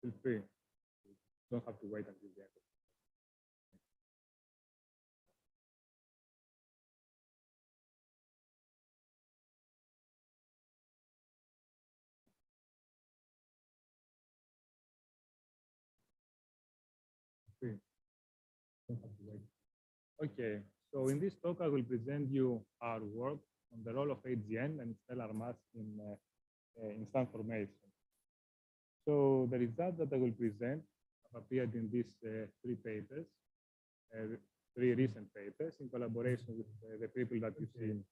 feel free. You don't have to wait until the end. Okay, so in this talk, I will present you our work on the role of AGN and stellar mass in star formation. So the results that I will present have appeared in these three papers, three recent papers, in collaboration with the people that you see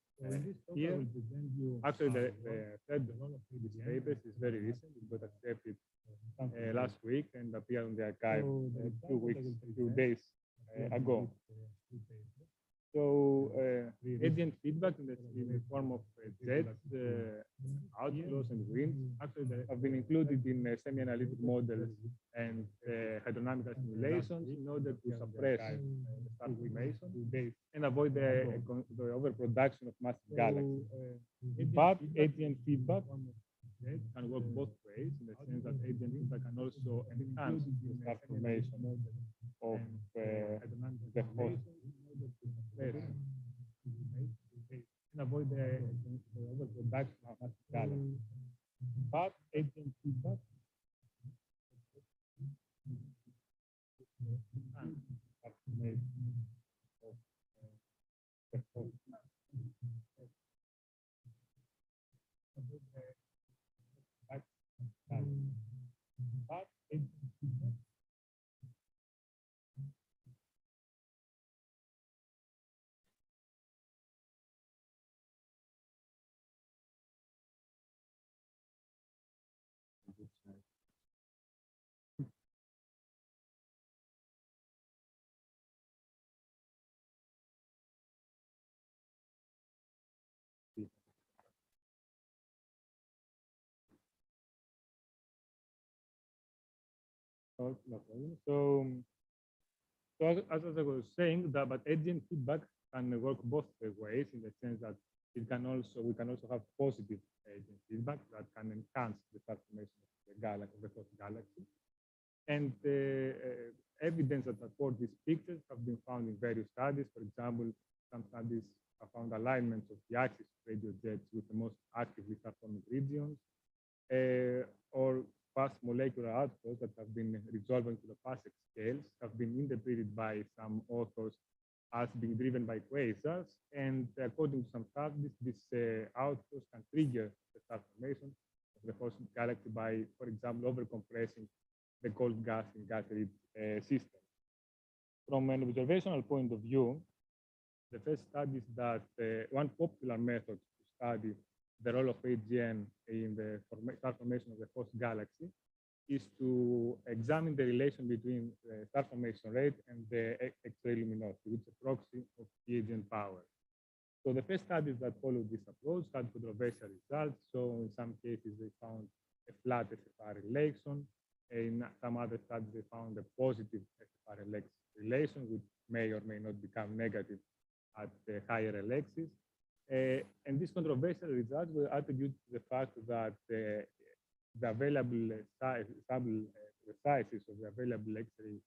here. Actually, the third of these papers is very recent. It got accepted last week and appeared on the archive 2 days ago. So AGN feedback in the form of jets, outflows, and winds actually they have been included in semi-analytic models and hydrodynamical simulations in order to suppress the star formation and avoid the overproduction of massive galaxies. But AGN feedback can work both ways in the sense that AGN feedback can also enhance the star formation of the host and avoid the overproduction of massive galaxies. But AGN feedback no problem. So as I was saying, but AGN feedback can work both ways in the sense that we can also have positive AGN feedback that can enhance the star formation of the galaxy, the host galaxy. And evidence that support these pictures have been found in various studies. For example, some studies have found alignments of the axis of radio jets with the most actively star-forming regions, or fast molecular outflows that have been resolved into the PASEC scales have been interpreted by some authors as being driven by quasars. And according to some studies, these outflows can trigger the star formation of the host galaxy by, for example, overcompressing the cold gas in gas-rich system. From an observational point of view, the first studies that one popular method to study the role of AGN in the star formation of the host galaxy is to examine the relation between the star formation rate and the X-ray luminosity, which is a proxy of AGN power. So the first studies that followed this approach had controversial results. So in some cases, they found a flat SFR relation. In some other studies, they found a positive SFR-LX relation, which may or may not become negative at the higher LXs. And these controversial results were attributed to the fact that the available the sizes of the available X-ray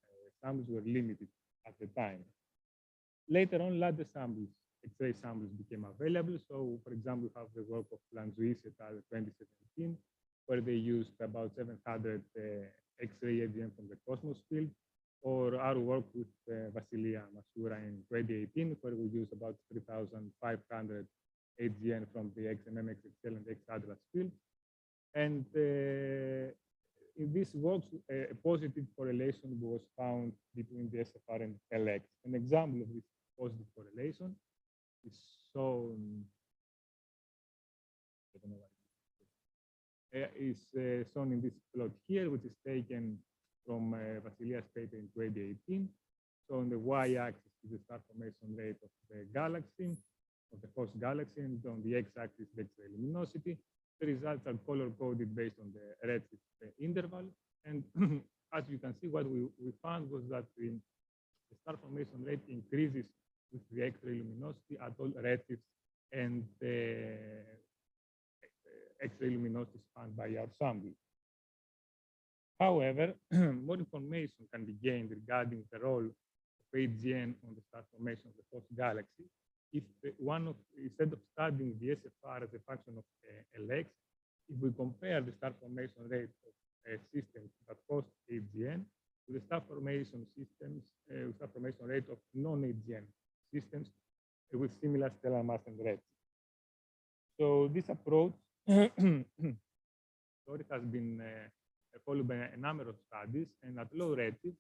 samples were limited at the time. Later on, larger samples, X-ray samples became available. So, for example, we have the work of Lanzuis et al. 2017, where they used about 700 X-ray AGN from the Cosmos field, or our work with Vasilia Masura in 2018, where we used about 3,500 AGN from the XMM, XXL, and X-Atlas fields. And in these works, a positive correlation was found between the SFR and LX. An example of this positive correlation is shown, shown in this plot here, which is taken from Vasilia's paper in 2018. So on the y-axis is the star formation rate of the galaxy, of the host galaxy, and on the x-axis the X-ray luminosity. The results are color-coded based on the redshift interval. And as you can see, what we found was that the star formation rate increases with the X-ray luminosity at all redshifts and the X-ray luminosity found by our sample. However, more information can be gained regarding the role of AGN on the star formation of the host galaxy if instead of studying the SFR as a function of Lx, if we compare the star formation rate of systems that host AGN to the star formation rate of non-AGN systems with similar stellar mass and redshift. So this approach has been followed by a number of studies, and at low redshift,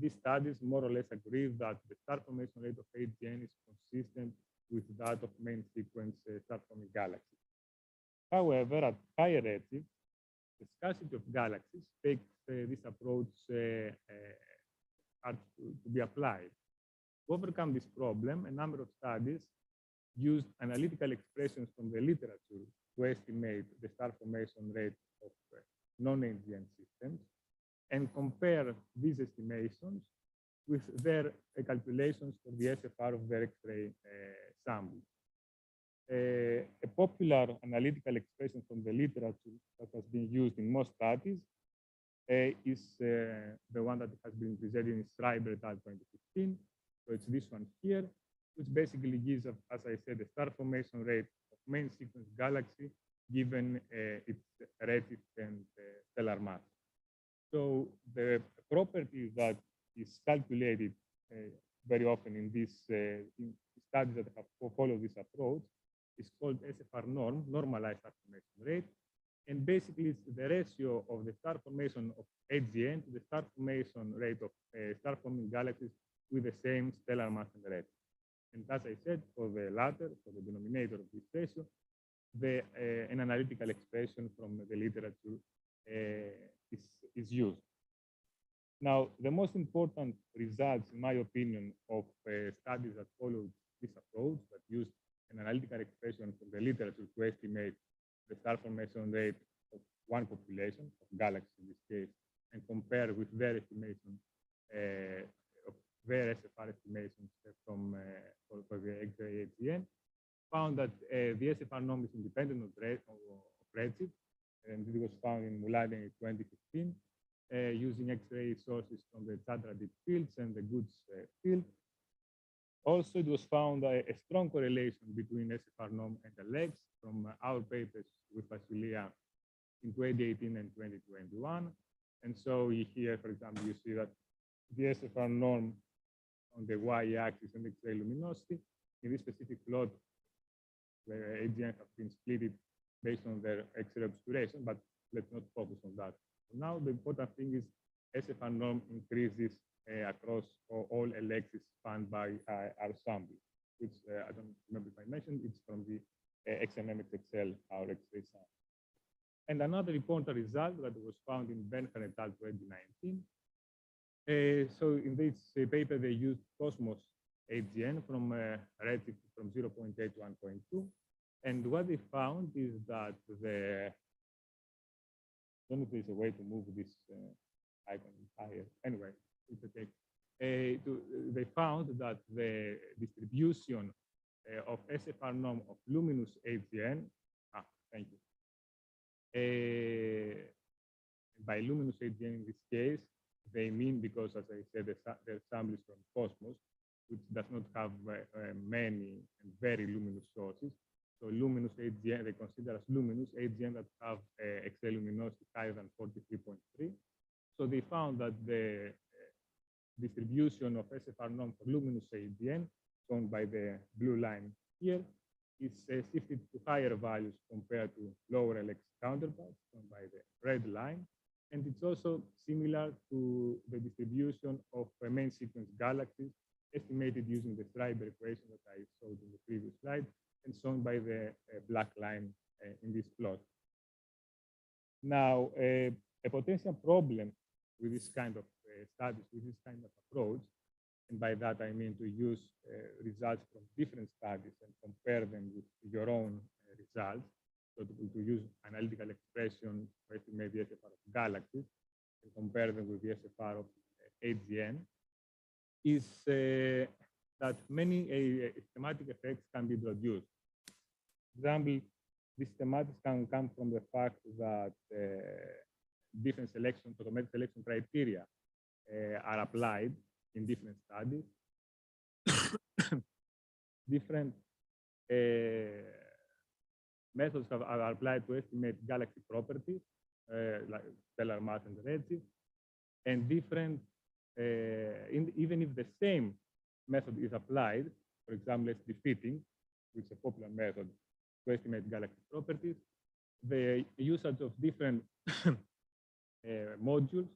these studies more or less agree that the star formation rate of AGN is consistent with that of main sequence star-forming galaxies. However, at higher redshift, the scarcity of galaxies makes this approach hard to be applied. To overcome this problem, a number of studies used analytical expressions from the literature to estimate the star formation rate of non-AGN systems and compare these estimations with their calculations for the SFR of their X-ray samples. A popular analytical expression from the literature that has been used in most studies is the one that has been presented in Schreiber et al. 2015. So it's this one here, which basically gives, as I said, the star formation rate of main sequence galaxy given its redshift and stellar mass. So the property that is calculated very often in these studies that have followed this approach is called SFR norm, normalized star formation rate. And basically, it's the ratio of the star formation of AGN to the star formation rate of star-forming galaxies with the same stellar mass and redshift. And as I said, for the latter, for the denominator of this ratio, an analytical expression from the literature is used. Now, the most important results, in my opinion, of studies that followed this approach, that used an analytical expression from the literature to estimate the star formation rate of one population, of galaxies in this case, and compare with their estimation of their SFR estimations for the X-ray AGN, found that the SFR norm is independent of redshift, and it was found in Muladi in 2015, using X-ray sources from the Chandra deep fields and the Goods field. Also, it was found a strong correlation between SFR norm and the legs from our papers with Vasilia in 2018 and 2021. And so here, for example, you see that the SFR norm on the y-axis and X-ray luminosity, in this specific plot, the AGN have been split based on their X-ray obscuration, but let's not focus on that. Now, the important thing is SFR norm increases across all LXs spanned by our sample, which I don't remember if I mentioned, it's from the XMM-XXL, our X-ray sample. And another important result that was found in Bernhard et al. 2019. So in this paper, they used Cosmos AGN from redshift from 0.8 to 1.2. And what they found is that I don't know if there's a way to move this icon higher. Anyway, it's okay. They found that the distribution of SFR norm of luminous AGN, thank you. By luminous AGN in this case, they mean because, as I said, their sample is from Cosmos, which does not have many and very luminous sources. So luminous AGN, they consider as luminous AGN that have X-ray luminosity higher than 43.3. So they found that the distribution of SFR norm for luminous AGN, shown by the blue line here, is shifted to higher values compared to lower LX counterparts, shown by the red line. And it's also similar to the distribution of main sequence galaxies estimated using the Schreiber equation that I showed in the previous slide, and shown by the black line in this plot. Now, a potential problem with this kind of studies, with this kind of approach, and by that I mean to use results from different studies and compare them with your own results, so to use analytical expression to estimate the SFR of galaxies and compare them with the SFR of AGN, is that many schematic effects can be produced. For example, these schematics can come from the fact that different selection, automatic selection criteria are applied in different studies. Different methods are applied to estimate galaxy properties, like stellar mass and redshift, and different, even if the same method is applied, for example, SD fitting, which is a popular method to estimate galaxy properties, the usage of different modules,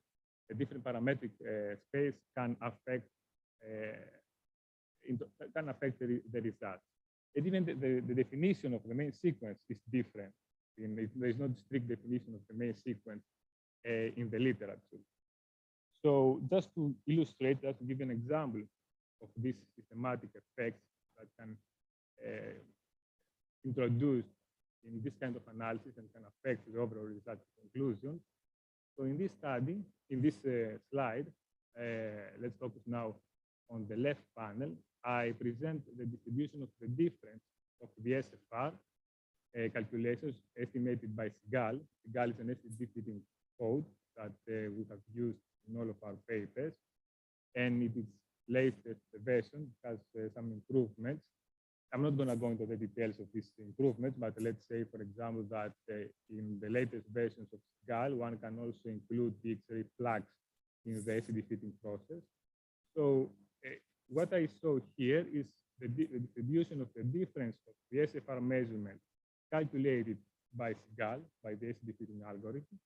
a different parametric space can affect the results. And even the definition of the main sequence is different. There is no strict definition of the main sequence in the literature. So just to illustrate, just to give an example of these systematic effects that can introduce in this kind of analysis and can affect the overall result conclusion. So in this study, in this slide, let's focus now on the left panel. I present the distribution of the difference of the SFR calculations estimated by SGAL. SGAL is an SD fitting code that we have used in all of our papers, and it is latest version has some improvements. I'm not going to go into the details of these improvements, but let's say, for example, that in the latest versions of SGAL, one can also include the X-ray flags in the SD fitting process. So what I show here is the distribution of the difference of the SFR measurement calculated by SGAL, by the SD fitting algorithm,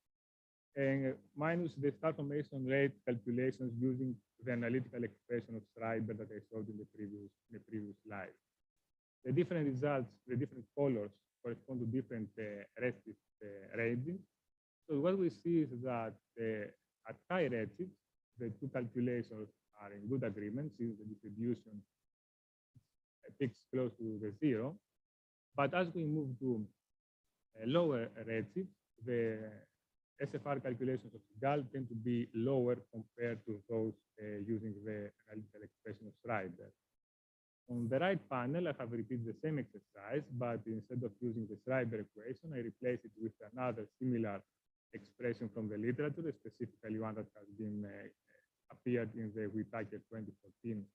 and minus the star formation rate calculations using the analytical expression of Schreiber that I showed in the previous slide. The different results, the different colors correspond to different redshift ratings. So what we see is that at high redshift, the two calculations are in good agreement since the distribution peaks close to the zero. But as we move to lower redshift, the SFR calculations of GAL tend to be lower compared to those using the analytical expression of Schreiber. On the right panel, I have repeated the same exercise, but instead of using the Schreiber equation, I replace it with another similar expression from the literature, specifically one that has been appeared in the Whitaker 2014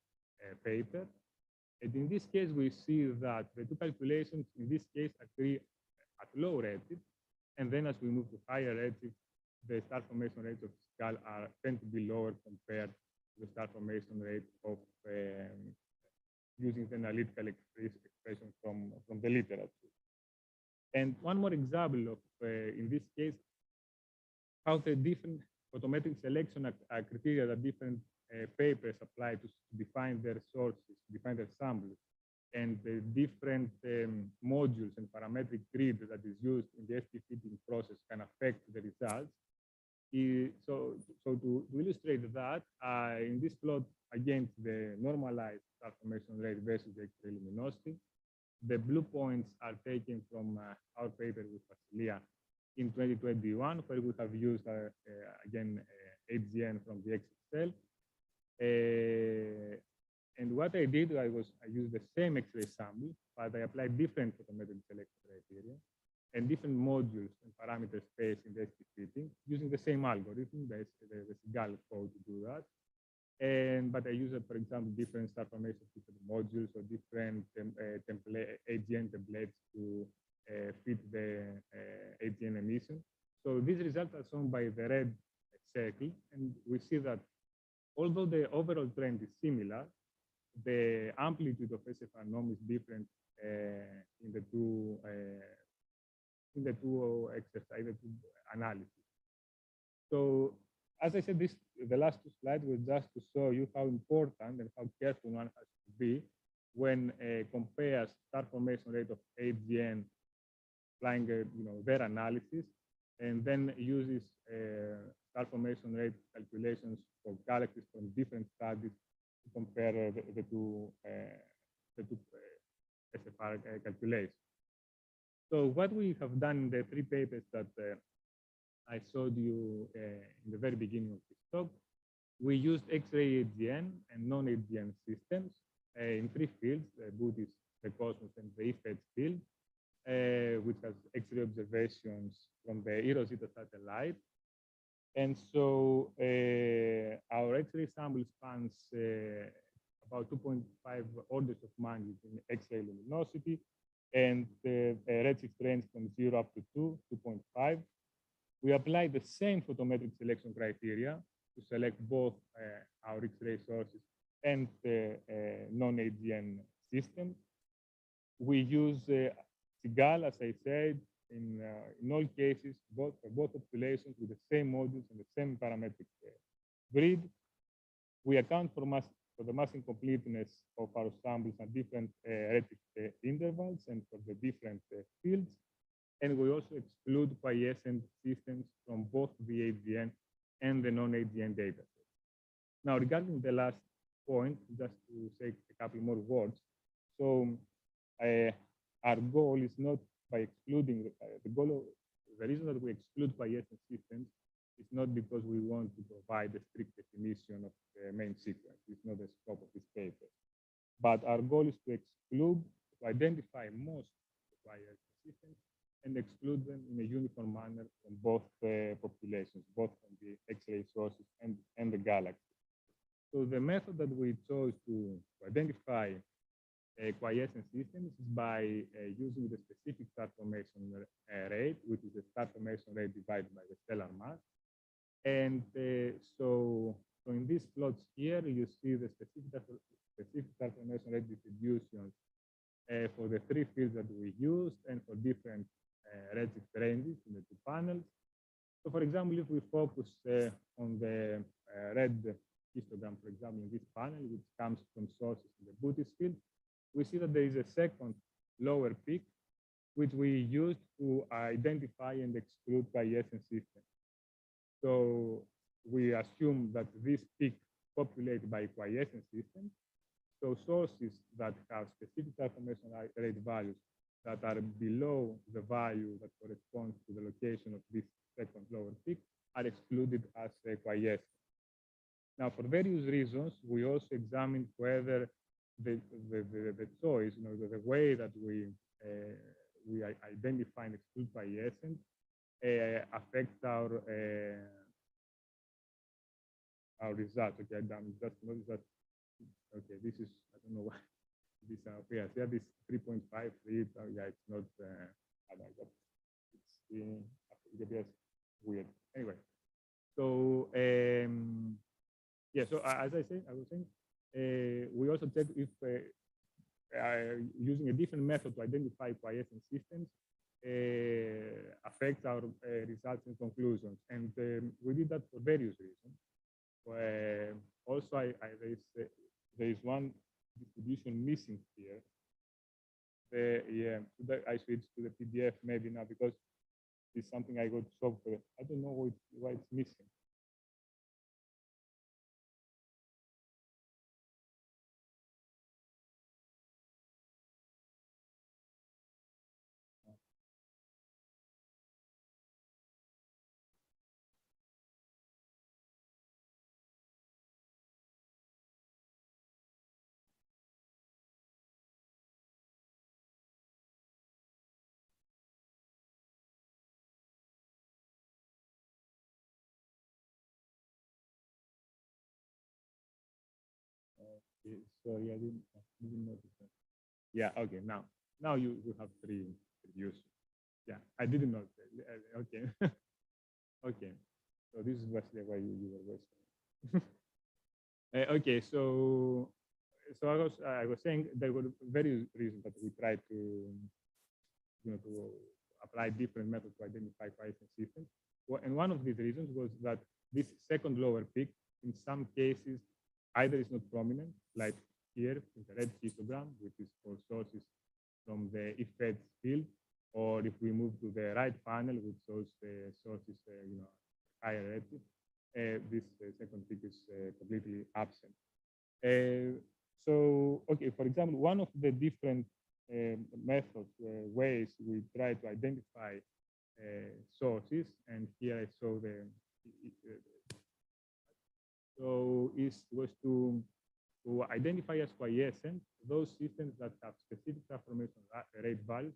paper. And in this case, we see that the two calculations in this case agree at low redshift. And then as we move to higher redshift, the star formation rates of SGAL tend to be lower compared to the star formation rate of using the analytical expression from the literature. And one more example of, in this case, how the different photometric selection criteria that different papers apply to define their sources, to define their samples, and the different modules and parametric grid that is used in the SD fitting process can affect the results. So to illustrate that, in this plot against the normalized star formation rate versus the X-ray luminosity, the blue points are taken from our paper with Vasilia in 2021, where we have used, again, AGN from the XXL. And what I did, I used the same X-ray sample, but I applied different photometric selection criteria and different modules and parameter space in the SD fitting using the same algorithm, the SGAL code to do that. But I used, for example, different star formation modules or different AGN templates to fit the AGN emission. So these results are shown by the red circle, and we see that although the overall trend is similar, the amplitude of SFR norm is different in the two exercises, the two analyses. So as I said, the last two slides were just to show you how important and how careful one has to be when compares star formation rate of AGN, applying their analysis, and then uses star formation rate calculations for galaxies from different studies to compare the two SFR calculations. So what we have done in the three papers that I showed you in the very beginning of this talk, we used X-ray AGN and non-AGN systems in three fields, the Bootis, the Cosmos, and the IFCA field, which has X-ray observations from the eROSITA satellite. And so our X-ray sample spans about 2.5 orders of magnitude in X-ray luminosity, and redshift range from 0 up to 2.5. We apply the same photometric selection criteria to select both our X-ray sources and non-AGN systems. We use SIGAL, as I said, in all cases, for both populations with the same modules and the same parametric grid. We account for the mass incompleteness of our samples at different redshift intervals and for the different fields. And we also exclude quiescent systems from both the AGN and the non-AGN data. Now, regarding the last point, just to say a couple more words. So our goal is not by excluding the reason that we exclude quiescent systems is not because we want to provide a strict definition of the main sequence. It's not the scope of this paper. But our goal is to exclude, to identify most quiescent systems and exclude them in a uniform manner from both populations, both from the X-ray sources and the galaxies. So the method that we chose to identify quiescent systems is by using the specific star formation rate, which is the star formation rate divided by the stellar mass. And so in these plots here, you see the specific star formation rate distributions for the three fields that we used and for different redshift ranges in the two panels. So for example, if we focus on the red histogram, for example, in this panel, which comes from sources in the Bootis field, we see that there is a second lower peak, which we used to identify and exclude quiescent systems. So we assume that this peak populated by quiescent systems. So sources that have specific star formation rate values that are below the value that corresponds to the location of this second lower peak are excluded as quiescent. Now, for various reasons, we also examined whether the choice, the way that we identify and exclude quiescent affects our results. Okay, I'm just notice that. Okay, this is, I don't know why this appears. Yeah, this 3.53. Yeah, it's not. I don't know. It appears weird. Anyway, so yeah. So as I was saying, we also check if using a different method to identify quiescent systems affects our results and conclusions. And we did that for various reasons. Also, there is one distribution missing here. Yeah, I switched to the PDF maybe now because it's something I got to solve for. I don't know why it's missing. Sorry, I didn't notice that. Yeah, okay, now you have three views. Yeah, I didn't notice that. Okay. Okay, so this is basically why you were wasting. Okay, so I was saying there were various reasons that we tried to to apply different methods to identify quiescent systems. And one of these reasons was that this second lower peak, in some cases, either is not prominent, like here in the red histogram, which is for sources from the IFCA field, or if we move to the right panel, which shows the sources, higher redshift, this second peak is completely absent. So, okay, for example, one of the different methods, ways we try to identify sources, and here I show the was to identify as quiescent those systems that have specific transformation rate values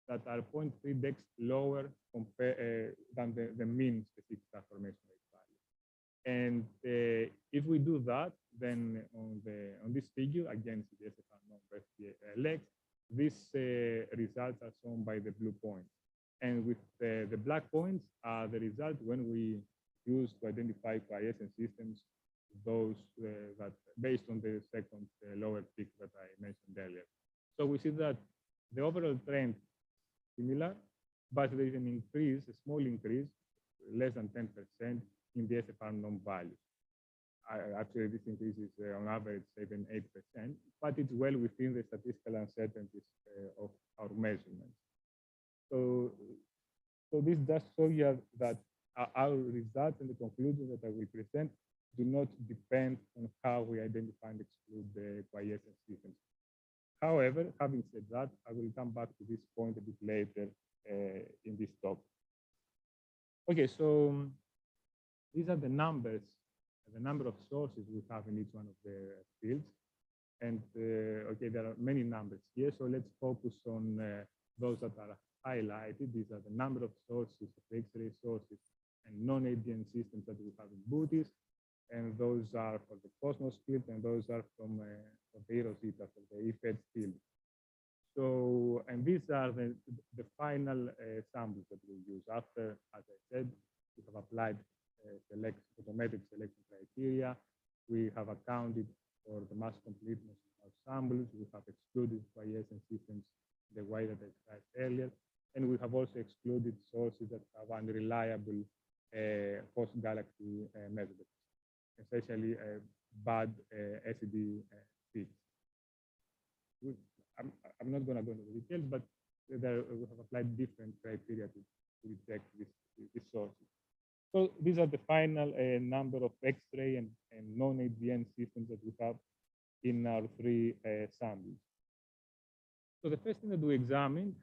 that are 0.3 dex lower than the mean specific transformation rate value. And if we do that, then on this figure, against the SFR norm versus the LX, these results are shown by the blue points. And with the black points are the result when we use to identify quiescent systems, those that based on the second lower peak that I mentioned earlier. So we see that the overall trend is similar, but there is an increase, a small increase, less than 10% in the SFR norm values. Actually, this increase is on average 7–8%, but it's well within the statistical uncertainties of our measurements. So this just shows you that our results and the conclusions that I will present do not depend on how we identify and exclude the quiescent systems. However, having said that, I will come back to this point a bit later in this talk. Okay, so these are the numbers, the number of sources we have in each one of the fields. And okay, there are many numbers here, so let's focus on those that are highlighted. These are the number of sources of X-ray sources and non-AGN systems that we have in booties. And those are for the Cosmos field, and those are from the Rosetta, for the IFCA field. So, and these are the final samples that we use. After, as I said, we have applied photometric selection criteria. We have accounted for the mass completeness of our samples. We have excluded quiescent systems the way that I described earlier. And we have also excluded sources that have unreliable post-galaxy methods, especially bad SED feeds. I'm not going to go into the details, but we have applied different criteria to reject these sources. So these are the final number of X-ray and non-AGN systems that we have in our three samples. So the first thing that we examined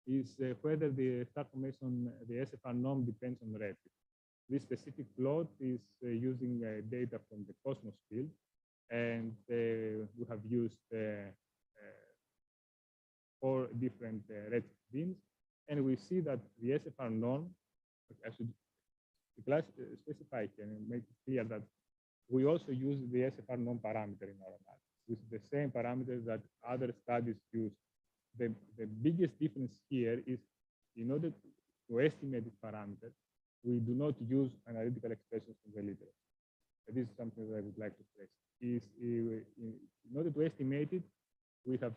is whether the star formation, the SFR norm, depends on redshift. This specific plot is using data from the Cosmos field, and we have used 4 different redshift beams, and we see that the SFR norm, I should specify here and make it clear that we also use the SFR norm parameter in our analysis. This is the same parameter that other studies use. The biggest difference here is, in order to estimate this parameter, we do not use analytical expressions from the literature. This is something that I would like to stress. In order to estimate it, we have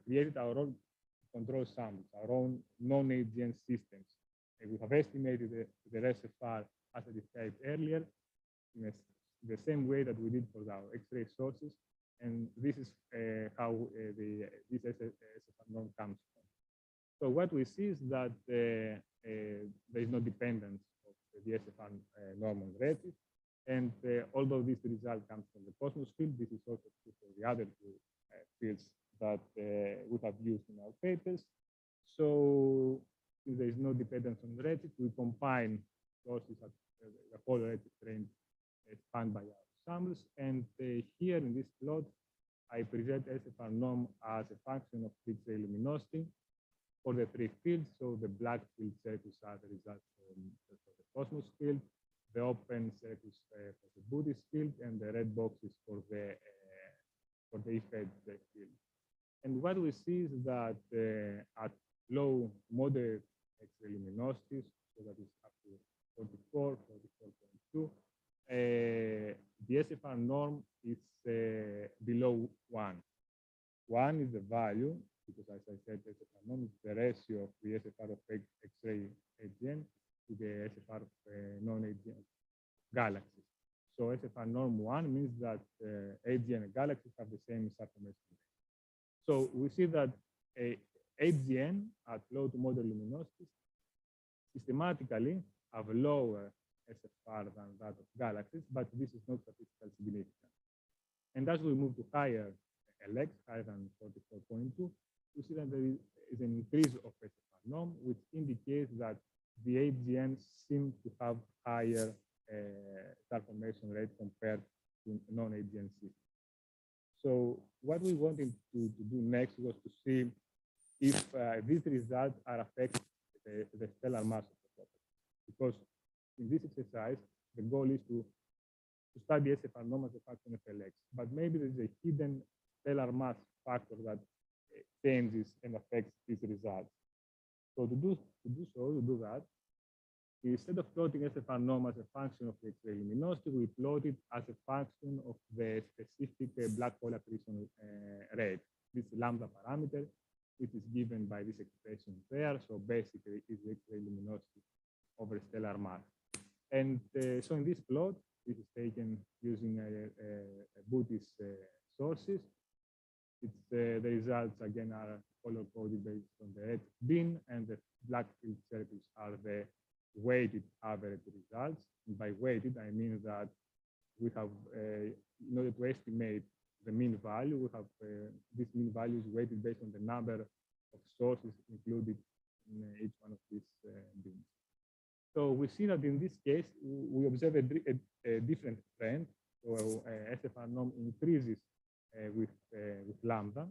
created our own control samples, our own non-AGN systems. And we have estimated the SFR, as I described earlier, in the same way that we did for our X-ray sources. And this is how this SFR norm comes from. So what we see is that there is no dependence of the SFR norm on redshift. And although this result comes from the Cosmos field, this is also true for the other 2 fields that we have used in our papers. So since there is no dependence on redshift, we combine sources at the whole redshift range spanned by our samples. And here in this plot, I present SFR norm as a function of X-ray luminosity for the 3 fields. So the black field circles are the results for the Cosmos field, the open circles for the Buddhist field, and the red boxes for the IFCA field. And what we see is that at low moderate X-ray luminosities, so that is up to 44, 44.2, the SFR norm is below 1. 1 is the value, because as I said, SFR norm is the ratio of the SFR of X-ray AGN to the SFR of non-AGN galaxies. So SFR norm 1 means that AGN and galaxies have the same star formation rate. So we see that AGN at low to moderate luminosities systematically have a lower SFR than that of galaxies, but this is not statistically significant. And as we move to higher LX, higher than 44.2, we see that there is an increase of SFR norm, which indicates that the AGN seem to have higher star formation rate compared to non-AGN systems. So what we wanted to do next was to see if these results are affecting the stellar mass of the property. Because in this exercise, the goal is to to study SFR norm as a function of LX. But maybe there's a hidden stellar mass factor that changes and affects these results. So to do that, instead of plotting SFR norm as a function of the X-ray luminosity, we plot it as a function of the specific black hole accretion rate, this lambda parameter, which is given by this expression there. So basically, it's the X-ray luminosity over stellar mass. And so in this plot, this is taken using Booty's sources. The results, again, are color-coded based on the red bin, and the black field circles are the weighted average results. And by weighted, I mean that we have, in order to estimate the mean value, we have this mean value is weighted based on the number of sources included in each one of these bins. So we see that in this case, we observe a different trend. So SFR norm increases with lambda.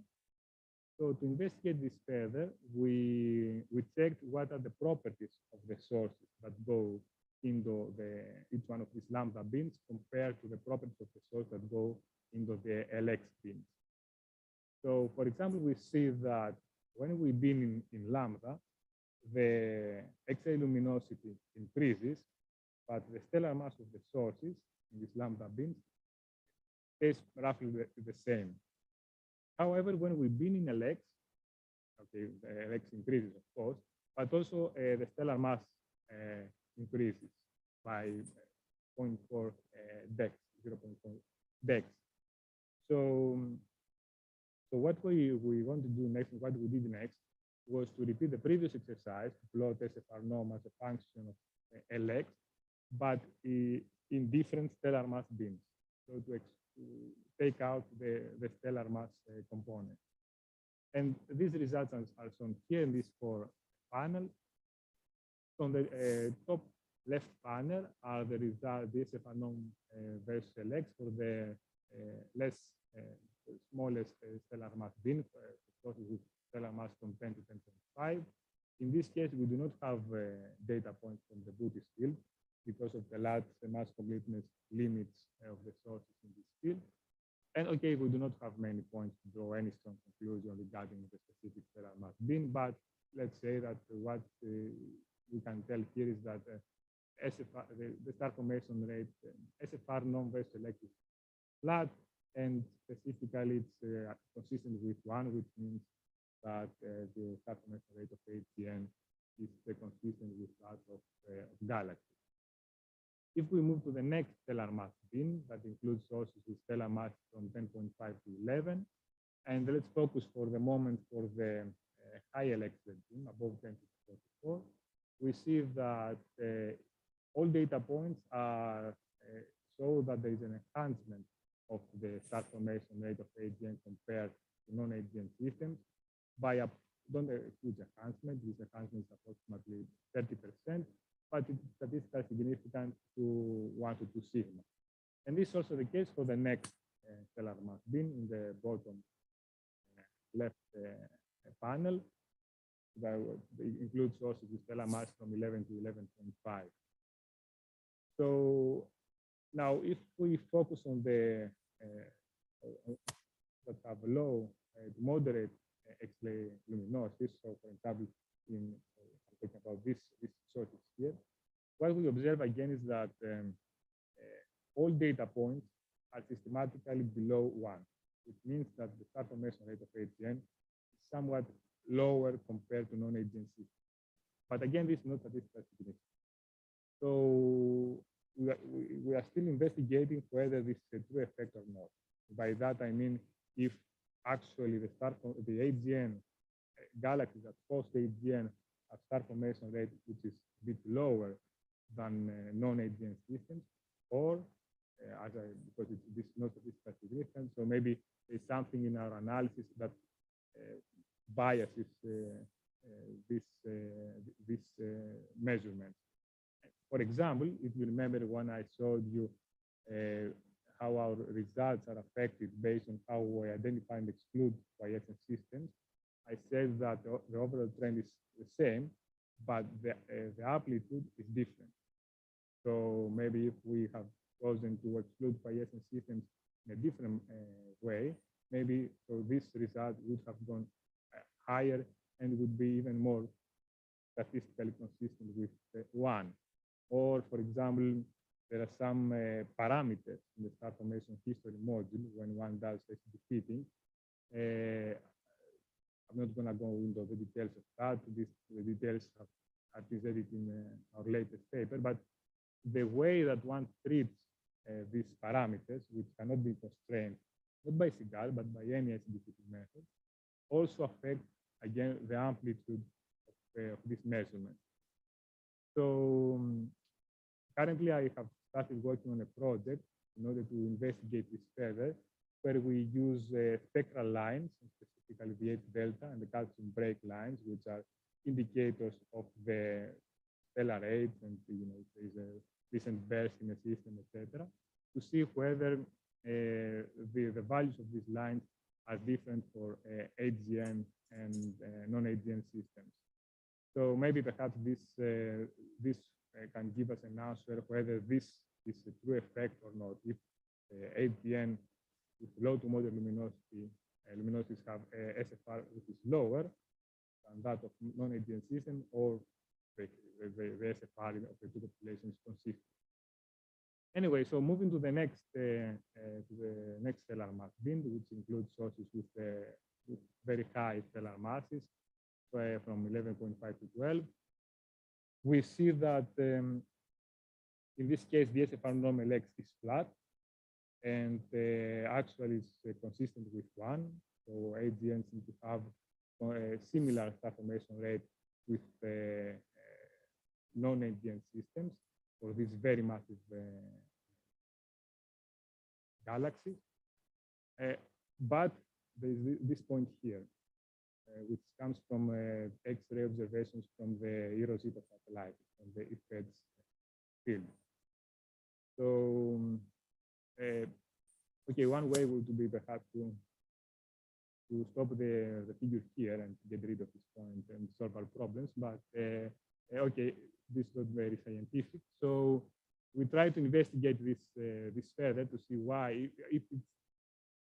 So to investigate this further, we checked what are the properties of the sources that go into each one of these lambda bins compared to the properties of the source that go into the LX bins. So for example, we see that when we bin in lambda, the X-ray luminosity increases, but the stellar mass of the sources in these lambda bins stays roughly the same. However, when we bin in LX, okay, the LX increases, of course, but also the stellar mass increases by 0.4 dex, 0.4 dex. So what we want to do next, and what we did next, was to repeat the previous exercise, to plot SFR norm as a function of LX, but in different stellar mass bins. So to take out the stellar mass component. And these results are shown here in these four panels. On the top left panel are the results, the SFR norm versus LX for the smallest stellar mass bin, with stellar mass from 10 to 10.5. In this case, we do not have data points from the Booty's field because of the large mass completeness limits of the sources in this field. And okay, we do not have many points to draw any strong conclusion regarding the specific stellar mass bin, but let's say that what we can tell here is that SFR, the star formation rate, SFR norm versus LX is flat, and specifically it's consistent with 1, which means that the star formation rate of AGN is consistent with that of galaxies. If we move to the next stellar mass bin, that includes sources with stellar mass from 10.5 to 11, and let's focus for the moment for the high LX bin, above 10 to 44, we see that all data points are show that there is an enhancement of the star formation rate of AGN compared to non-AGN systems by a huge enhancement. This enhancement is approximately 30%, but it is statistically significant to 1 to 2 sigma. And this is also the case for the next stellar mass bin in the bottom left panel that includes sources with stellar mass from 11 to 11.5. So now if we focus on the that have low to moderate X-ray luminosity, so for example, I'm talking about this sources here, what we observe again is that all data points are systematically below 1, which means that the star formation rate of AGN is somewhat lower compared to non-AGN systems. But again, this is not statistically significant. So we are still investigating whether this is a true effect or not. By that, I mean if actually the AGN galaxies that post AGN have star formation rate which is a bit lower than non-AGN systems, or because this is not statistically significant, so maybe there's something in our analysis that biases this measurement. For example, if you remember when I showed you how our results are affected based on how we identify and exclude quiescent systems, I said that the overall trend is the same, but the amplitude is different. So maybe if we have chosen to exclude quiescent systems in a different way, maybe so this result would have gone higher and would be even more statistically consistent with 1. Or, for example, there are some parameters in the star formation history module when one does SB fitting. I'm not going to go into the details of that. The details are presented in our latest paper, but the way that one treats these parameters, which cannot be constrained, not by SIGAL, but by any SB fitting method, also affect, again, the amplitude of this measurement. So currently, I have started working on a project in order to investigate this further, where we use spectral lines, specifically the H delta and the calcium break lines, which are indicators of the stellar age and if there is a recent burst in the system, etc., to see whether the values of these lines are different for AGN and non-AGN systems. So maybe perhaps this can give us an answer whether this is a true effect or not. If AGN with low to moderate luminosities have SFR which is lower than that of non-AGN system, or the SFR of the two populations consistent. Anyway, so moving to the next stellar mass bin, which includes sources with very high stellar masses, from 11.5 to 12. We see that in this case, the SFR normal X is flat, and actually it's consistent with 1. So AGN seem to have a similar star formation rate with non-AGN systems for these very massive galaxies. But there is this point here, which comes from X-ray observations from the Rosetta satellite, from the IFCA field. So, okay, one way would be perhaps to stop the figure here and get rid of this point and solve our problems. But okay, this is not very scientific. So we try to investigate this further to see why, if it's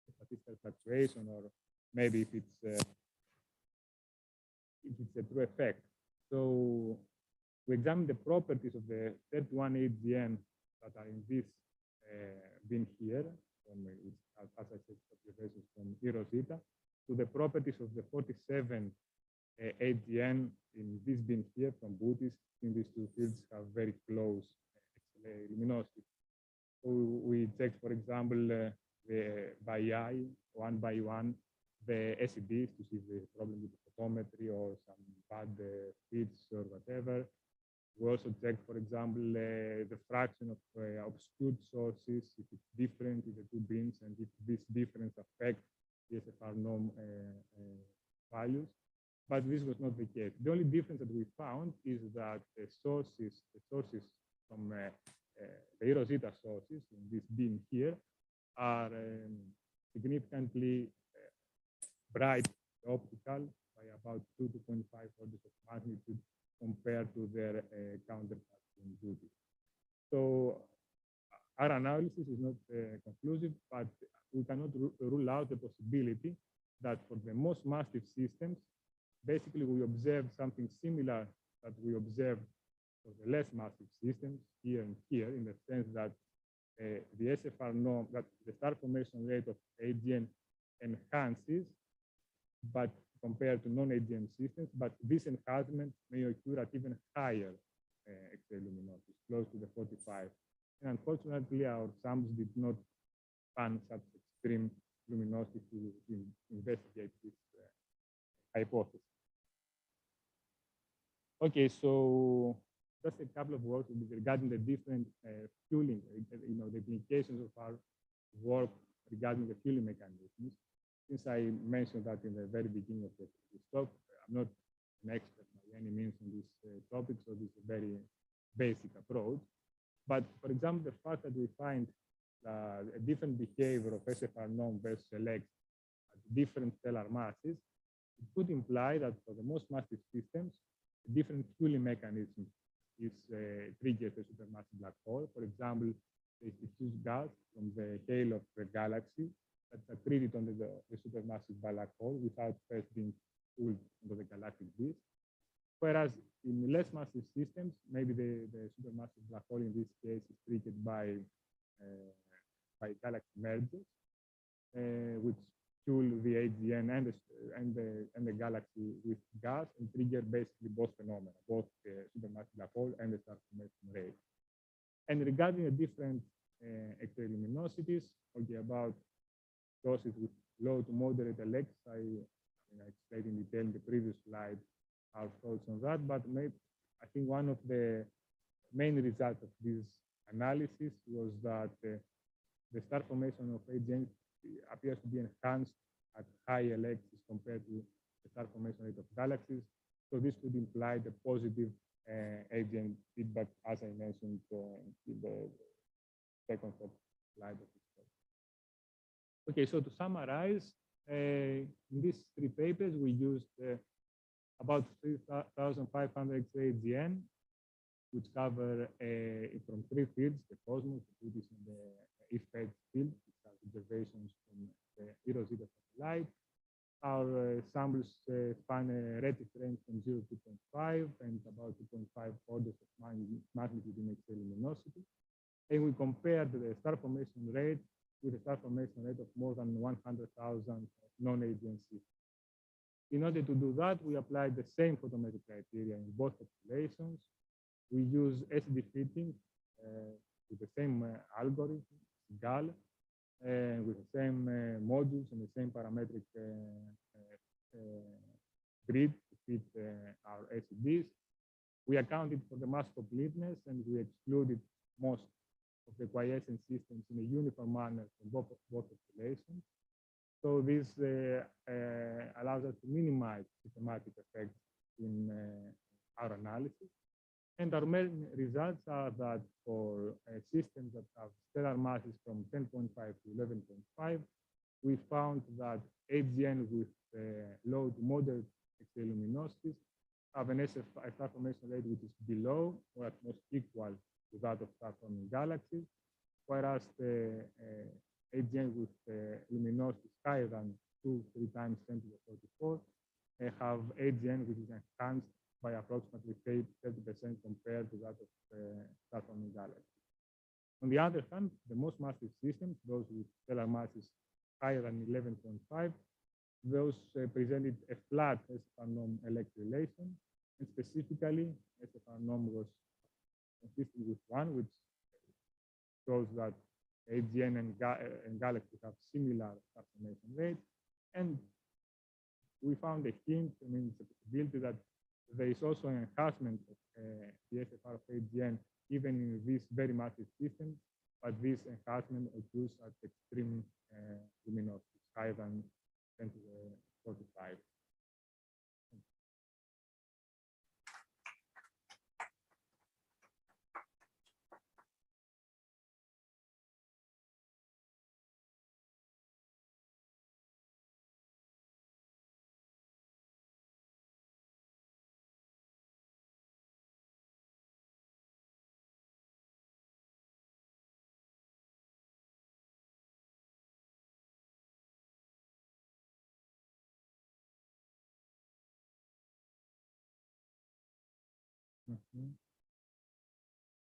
a statistical fluctuation, or maybe if it's a true effect. So we examine the properties of the 31 AGN that are in this bin here, from, as I said, observations from Rosetta, to the properties of the 47 AGN in this bin here from Bootis. In these two fields have very close luminosity. So we checked, for example, by eye, one by one, the SEDs to see if there's a problem with the photometry or some bad fits or whatever. We also checked, for example, the fraction of obscured sources, if it's different in the two bins, and if this difference affects the SFR norm values. But this was not the case. The only difference that we found is that the sources from the Rosetta sources in this bin here are significantly bright optical by about 2 to 2.5 orders of magnitude compared to their counterparts in duty. So our analysis is not conclusive, but we cannot rule out the possibility that for the most massive systems, basically we observe something similar that we observe for the less massive systems here and here, in the sense that the SFR norm, that the star formation rate of AGN enhances, but compared to non-AGN systems, but this enhancement may occur at even higher X-ray luminosity, close to the 45. And unfortunately, our samples did not span such extreme luminosity to investigate this hypothesis. Okay, so just a couple of words regarding the different fueling, the implications of our work regarding the fueling mechanisms. Since I mentioned that in the very beginning of this talk, I'm not an expert by any means on this topic, so this is a very basic approach. But for example, the fact that we find a different behavior of SFR norm versus LX at different stellar masses, it could imply that for the most massive systems, a different fueling mechanism is triggers a supermassive black hole. For example, diffuse gas from the tail of the galaxy that's accreted onto the supermassive black hole without first being pulled into the galactic disk. Whereas in less massive systems, maybe the supermassive black hole in this case is triggered by galaxy mergers, which fuel the AGN and the galaxy with gas and trigger basically both phenomena, both the supermassive black hole and the star formation rate. And regarding the different X-ray luminosities, okay, about sources with low to moderate LX, I explained in detail in the previous slide our thoughts on that, but I think one of the main results of this analysis was that the star formation of AGN appears to be enhanced at high LXs compared to the star formation rate of galaxies. So this could imply the positive AGN feedback, as I mentioned in the second slide of this talk. Okay, so to summarize, in these three papers, we used about 3,500 X-ray AGN, which cover from three fields: the cosmos, the British, and the IFCA field, which are observations from the Eero-Zeta satellite. Our samples span a redshift range from 0 to 2.5 and about 2.5 orders of magnitude in X-ray luminosity. And we compared the star formation rate with a star formation rate of more than 100,000 non-AGN systems. In order to do that, we applied the same photometric criteria in both populations. We use SD fitting with the same algorithm, GAL, with the same modules and the same parametric grid to fit our SEDs. We accounted for the mass completeness and we excluded most of the quiescent systems in a uniform manner from both populations. So this allows us to minimize systematic effects in our analysis. And our main results are that for systems that have stellar masses from 10.5 to 11.5, we found that AGN with low to moderate X-ray luminosities have an star formation rate which is below or at most equal to that of star-forming galaxies, whereas the AGN with luminosity higher than 2-3 times 10 to the 44 have AGN which is enhanced by approximately 30% compared to that of star-forming galaxies. On the other hand, the most massive systems, those with stellar masses higher than 11.5, those presented a flat SFR norm LX relation, and specifically SFR norm was consistent with 1, which shows that AGN and galaxies have similar star formation rates. And we found a hint, I mean, it's a possibility that there is also an enhancement of the SFR of AGN even in this very massive system, but this enhancement occurs at extreme luminosity, higher than 10 to the 45.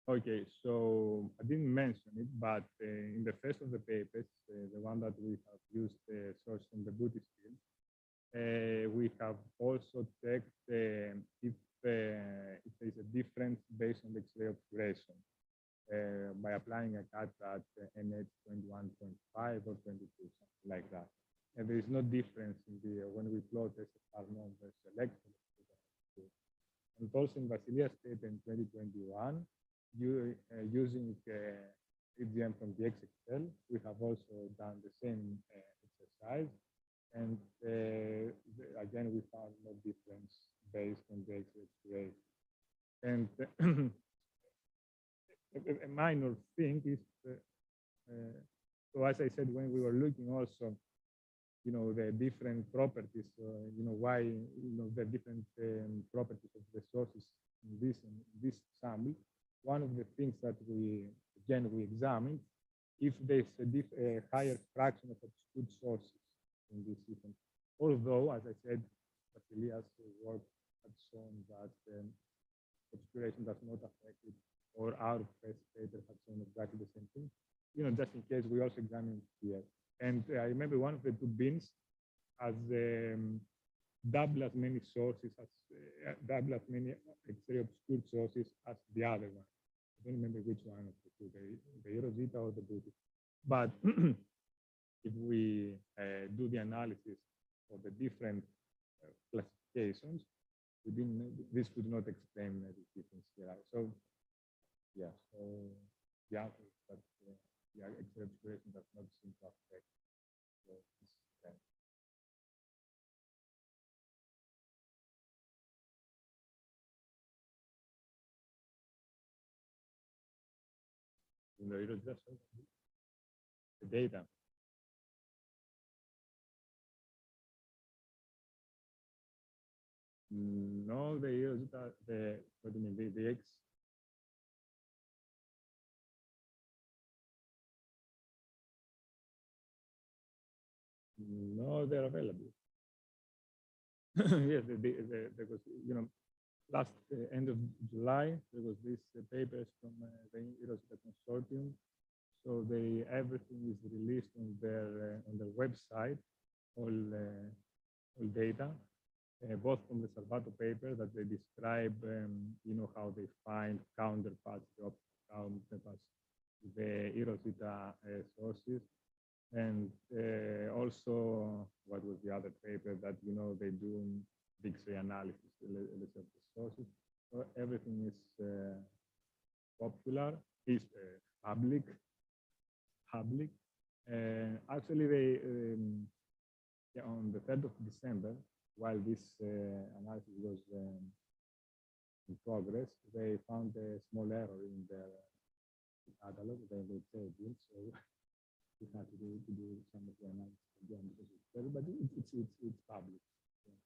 Okay, so I didn't mention it, but in the first of the papers, the one that we have used the source from the British field, we have also checked if there is a difference based on the X-ray obscuration by applying a cut at NH 21.5 or 22, something like that. And there is no difference in the when we plot SFR norm versus electron. And also in Vasilia's paper in 2021, using AGN from the XXL, we have also done the same exercise. And again, we found no difference based on the X-ray. And a minor thing is, so as I said, when we were looking also, the different properties, why, the different properties of the sources in this sample. One of the things that we again, we examined if there's a higher fraction of obscured sources in this system. Although, as I said, Vasilia's work had shown that obscuration does not affect it, or our first paper had shown exactly the same thing. Just in case, we also examined here. And I remember one of the two bins has double as many sources, double as many X-ray obscured sources as the other one. I don't remember which one of the two, the Rosita or the Booty. But if we do the analysis for the different classifications, this would not explain the difference here. So, yeah, so the answer is that the X-ray obscuration does not seem to affect this trend. The data. No, what do you mean, the X? No, they're available. Yes, there was, last end of July, there was this papers from the Rosita Consortium. So everything is released on their website, all data, both from the Salvato paper that they describe, how they find counterparts, the optical counterparts, the Rosita sources, and also what was the other paper that they do X-ray analysis of the sources. So everything is popular, is public. Actually, they on the 3rd of December, while this analysis was in progress, they found a small error in their catalog. They saved it, so we had to do some of the analysis again because it's very, but it's public. Yeah.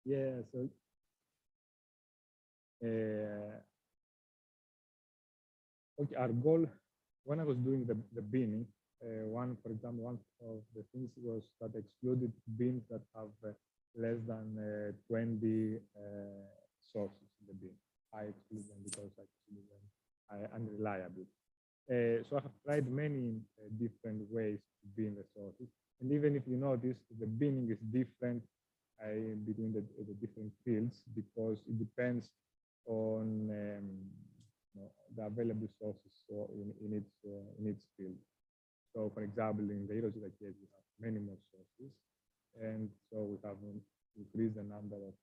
Yeah, so okay, our goal when I was doing the binning, for example, one of the things was that excluded bins that have less than 20 sources in the bin. I exclude them because I consider them unreliable. So I have tried many different ways to bin the sources. And even if you notice, the binning is different between the different fields because it depends on the available sources in its field. So, for example, in the Rosita case, we have many more sources, and so we have increased the number of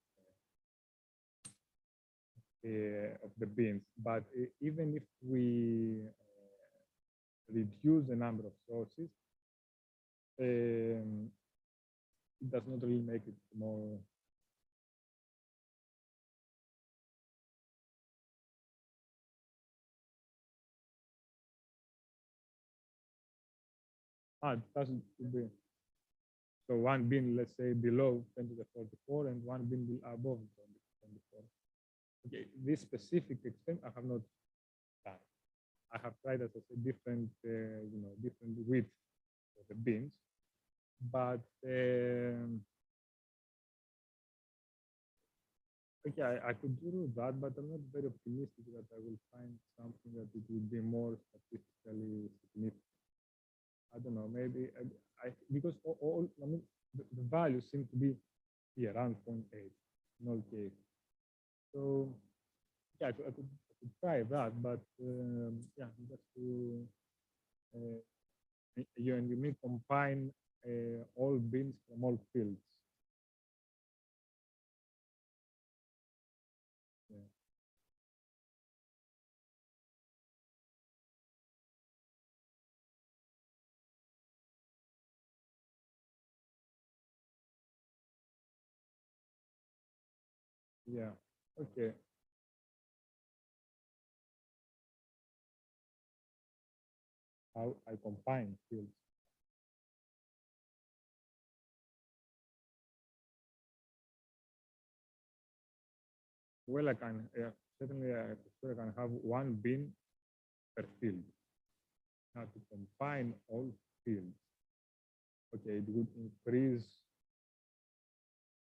the bins. But even if we reduce the number of sources, it does not really make it more. It doesn't be. So one bin, let's say, below 10 to the 44, and one bin above 10 to the 24. Okay, this specific extent I have not done. I have tried, as I said, different width for the bins, but okay, I could do that, but I'm not very optimistic that I will find something that it will be more statistically significant. I don't know, maybe because I mean, the values seem to be here around 0.8 in all cases. So yeah, I could try that, but yeah, just to you may combine all bins from all fields. Yeah. Yeah. Okay. How I combine fields. Well, I can certainly I can have one bin per field. Now to combine all fields, okay, it would increase,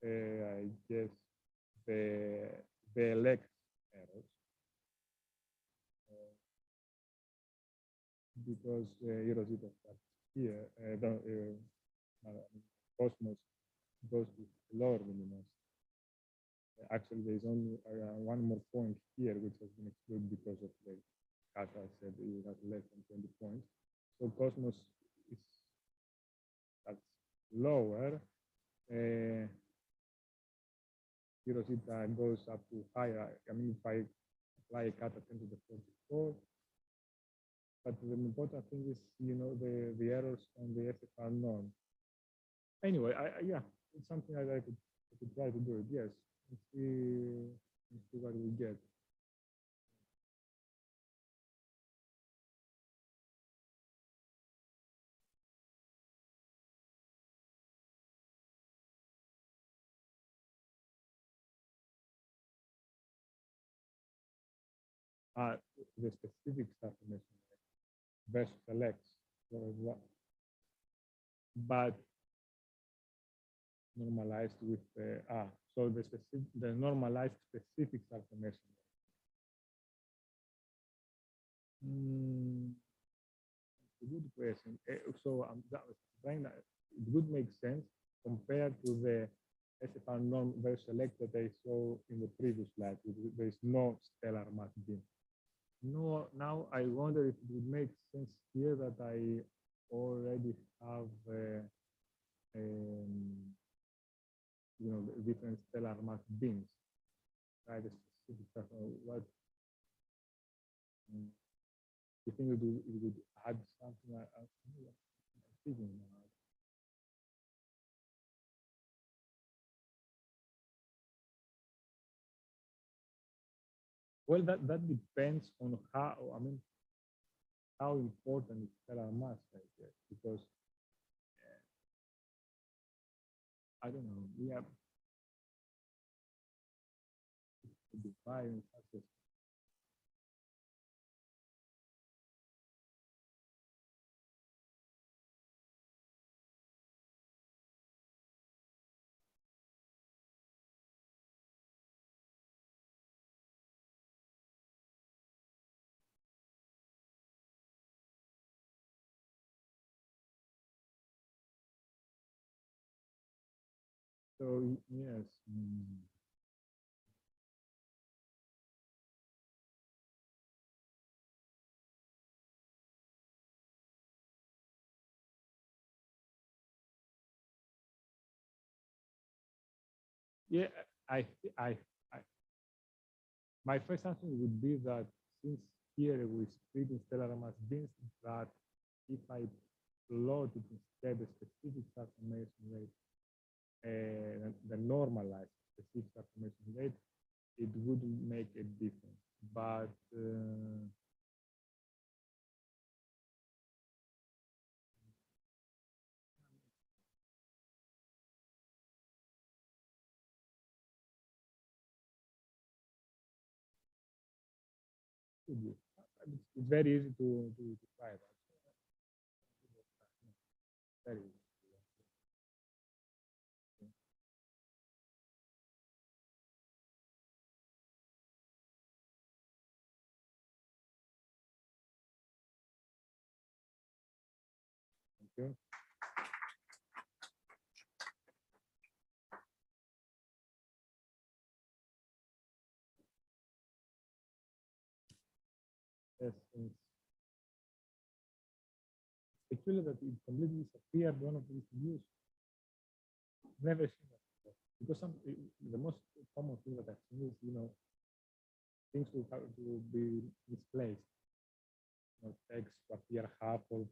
I guess, the elect errors because Eurozeta starts here. Cosmos goes with lower luminosity. Actually, there is only one more point here, which has been excluded because of the cut. I said it has less than 20 points. So Cosmos is that's lower. Eurozeta goes up to higher. I mean, if I apply a cut at 10 to the 44, but the important thing is, the errors on the SFR norm. Anyway, yeah, it's something that I could try to do it. Yes, let's see what we get. The specific stuff versus selects, but normalized with so the normalized specific transformation. Good question. So I'm trying that it would make sense compared to the SFR norm versus select that I saw in the previous slide. There is no stellar mass beam. No, now I wonder if it would make sense here that I already have different stellar mass beams. Right, a specific stuff. What you think it would add something? I'm thinking about. Well, that depends on how important is stellar mass, I guess, because I don't know. We have to define such a so yes. Yeah, my first answer would be that since here we split in stellar mass beams, that if I plotted instead the specific transformation rate, the normalized specific transformation rate, it wouldn't make a difference. But it's very easy to try that. Very easy. Okay. Yes, it's peculiar that it completely disappeared one of these views. Never seen that before. Because the most common thing that I've seen is, things will have to be misplaced. Text to appear half or